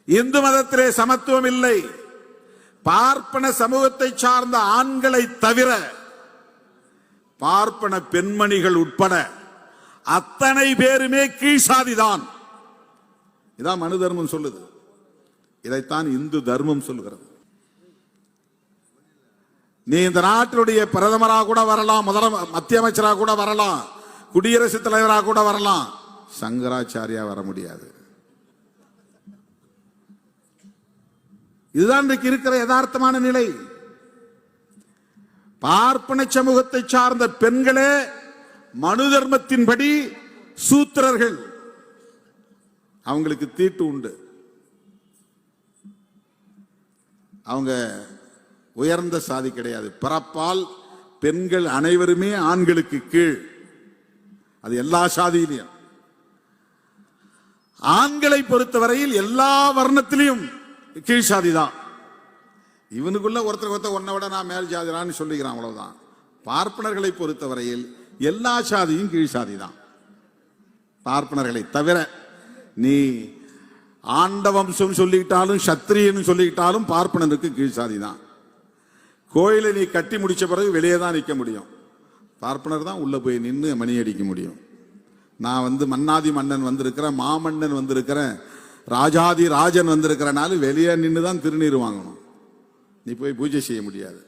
இந்து மதத்திலே சமத்துவம் இல்லை. பார்ப்பன சமூகத்தை சார்ந்த ஆண்களை தவிர பார்ப்பன பெண்மணிகள் உட்பட அத்தனை பேருமே கீழ்சாதிதான். இதான் மனு தர்மம் சொல்லுது. இதைத்தான் இந்து தர்மம் சொல்லுகிறது. நீ இந்த நாட்டினுடைய பிரதமராக கூட வரலாம், மத்திய அமைச்சராக கூட வரலாம், குடியரசுத் தலைவராக கூட வரலாம், சங்கராச்சாரியா வர முடியாது. இதுதான் இன்றைக்கு இருக்கிற யதார்த்தமான நிலை. பார்ப்பன சமூகத்தை சார்ந்த பெண்களே மனு தர்மத்தின்படி சூத்திரர்கள், அவங்களுக்கு தீட்டு உண்டு. அவங்க உயர்ந்த சாதி கிடையாது. பிறப்பால் பெண்கள் அனைவருமே ஆண்களுக்கு கீழ். அது எல்லா சாதியிலையும். ஆண்களை பொறுத்தவரையில் எல்லா வர்ணத்திலையும் கீழ் சாதி தான். இவனுக்குள்ள ஒருத்தர் ஒன்னை விட நான் மேல் ஜாதிரான்னு சொல்லிக்கிறான், அவ்வளவுதான். பார்ப்பனர்களை பொறுத்தவரையில் எல்லா சாதியும் கீழ் சாதி தான். பார்ப்பனர்களை தவிர நீ ஆண்ட வம்சம் சொல்லிக்கிட்டாலும் சத்திரியன்னு சொல்லிக்கிட்டாலும் பார்ப்பனனுக்கு கீழ் சாதி தான். கோயிலை நீ கட்டி முடிச்ச பிறகு வெளியே தான் நிற்க முடியும். பார்ப்பனர் தான் உள்ள போய் நின்று மணி அடிக்க முடியும். நான் மன்னாதி மன்னன் வந்திருக்கிறேன், மாமன்னன் வந்திருக்கிறேன், ராஜாதி ராஜன் வந்திருக்கிறனால வெளியே நின்று தான் திருநீர் வாங்கணும். நீ போய் பூஜை செய்ய முடியாது.